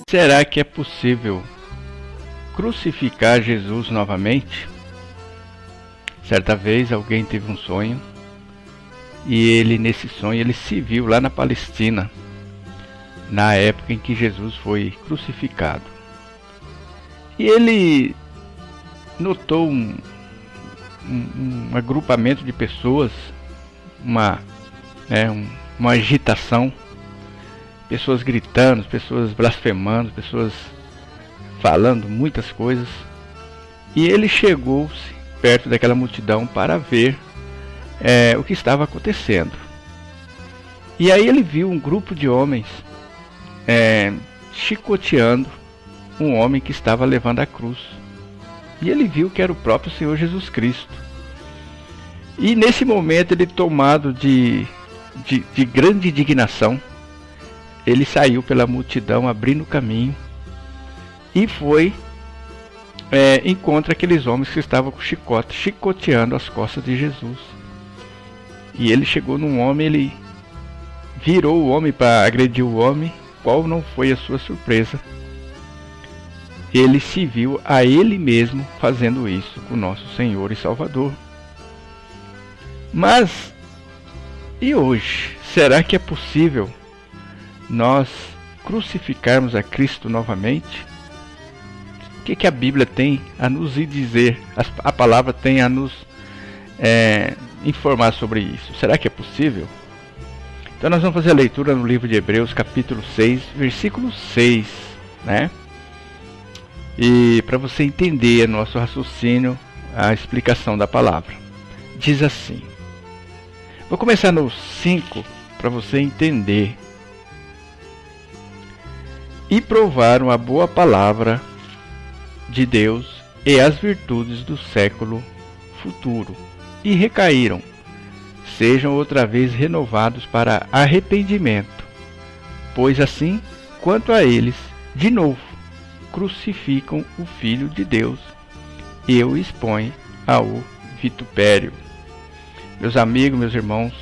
Será que é possível crucificar Jesus novamente? Certa vez alguém teve um sonho e nesse sonho ele se viu lá na Palestina, na época em que Jesus foi crucificado. E ele notou um agrupamento de pessoas, uma agitação, pessoas gritando, pessoas blasfemando, pessoas falando muitas coisas. E ele chegou-se perto daquela multidão para ver o que estava acontecendo. E aí ele viu um grupo de homens chicoteando um homem que estava levando a cruz. E ele viu que era o próprio Senhor Jesus Cristo. E nesse momento ele, tomado de grande indignação, ele saiu pela multidão abrindo caminho e foi encontra aqueles homens que estavam com chicote, chicoteando as costas de Jesus. E ele chegou num homem, ele virou o homem para agredir o homem. Qual não foi a sua surpresa? Ele se viu a ele mesmo fazendo isso com o nosso Senhor e Salvador. Mas, e hoje? Será que é possível nós crucificarmos a Cristo novamente? O que a Bíblia tem a nos dizer? A palavra tem a nos informar sobre isso. Será que é possível? Então nós vamos fazer a leitura no livro de Hebreus, capítulo 6, versículo 6, né? E para você entender nosso raciocínio, a explicação da palavra. Diz assim. Vou começar no 5 para você entender. E provaram a boa palavra de Deus e as virtudes do século futuro, e recaíram. Sejam outra vez renovados para arrependimento, pois assim, quanto a eles, de novo, crucificam o Filho de Deus e o expõem ao vitupério. Meus amigos, meus irmãos,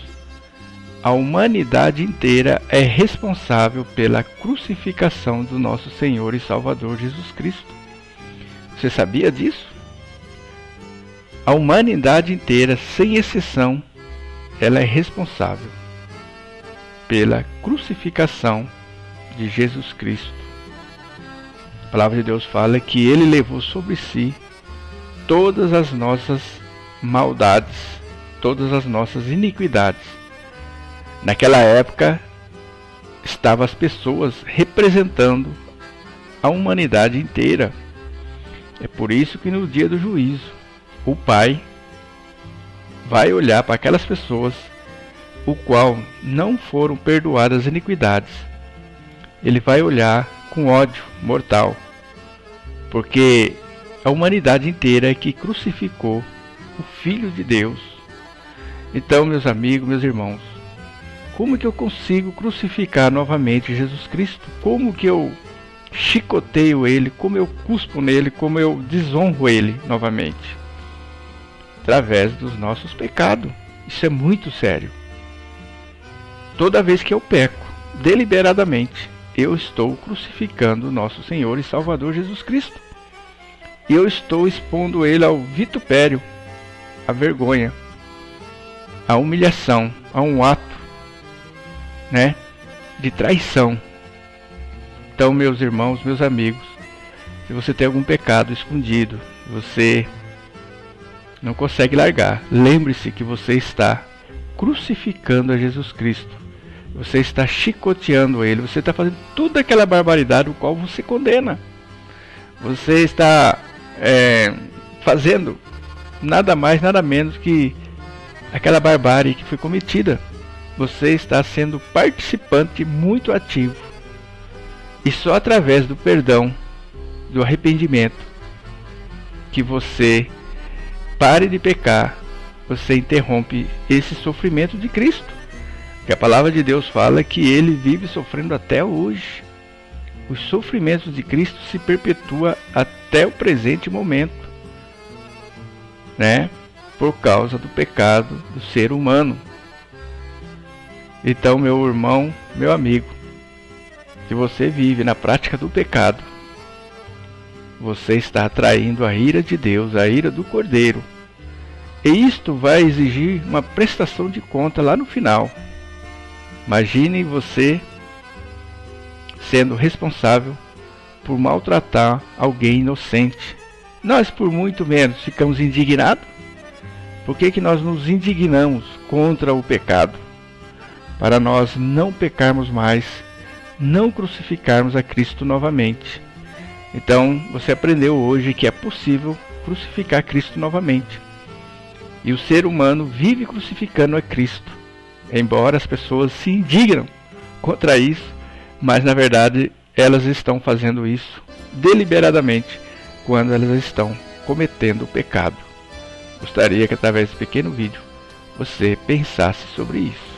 a humanidade inteira é responsável pela crucificação do nosso Senhor e Salvador Jesus Cristo. Você sabia disso? A humanidade inteira, sem exceção, ela é responsável pela crucificação de Jesus Cristo. A palavra de Deus fala que ele levou sobre si todas as nossas maldades, todas as nossas iniquidades. Naquela época, estavam as pessoas representando a humanidade inteira. É por isso que no dia do juízo, o Pai vai olhar para aquelas pessoas o qual não foram perdoadas as iniquidades. Ele vai olhar com ódio mortal, porque a humanidade inteira é que crucificou o Filho de Deus. Então, meus amigos, meus irmãos, como que eu consigo crucificar novamente Jesus Cristo? Como que eu chicoteio ele? Como eu cuspo nele? Como eu desonro ele novamente? Através dos nossos pecados. Isso é muito sério. Toda vez que eu peco, deliberadamente, eu estou crucificando o nosso Senhor e Salvador Jesus Cristo. E eu estou expondo ele ao vitupério, à vergonha, à humilhação, a um ato, de traição. Então, meus irmãos, meus amigos, se você tem algum pecado escondido, você não consegue largar, lembre-se que você está crucificando a Jesus Cristo. Você está chicoteando ele, você está fazendo toda aquela barbaridade o qual você condena. Você está fazendo nada mais, nada menos que aquela barbárie que foi cometida. Você está sendo participante muito ativo. E só através do perdão, do arrependimento, que você pare de pecar, você interrompe esse sofrimento de Cristo. Que a palavra de Deus fala que ele vive sofrendo até hoje. Os sofrimentos de Cristo se perpetuam até o presente momento, por causa do pecado do ser humano. Então, meu irmão, meu amigo, Se você vive na prática do pecado, você está atraindo a ira de Deus, a ira do Cordeiro. E isto vai exigir uma prestação de conta lá no final. Imagine você sendo responsável por maltratar alguém inocente. Nós, por muito menos, ficamos indignados. Por que nós nos indignamos contra o pecado? Para nós não pecarmos mais, não crucificarmos a Cristo novamente. Então, você aprendeu hoje que é possível crucificar Cristo novamente. E o ser humano vive crucificando a Cristo. Embora as pessoas se indignam contra isso, mas na verdade elas estão fazendo isso deliberadamente quando elas estão cometendo o pecado. Gostaria que através desse pequeno vídeo você pensasse sobre isso.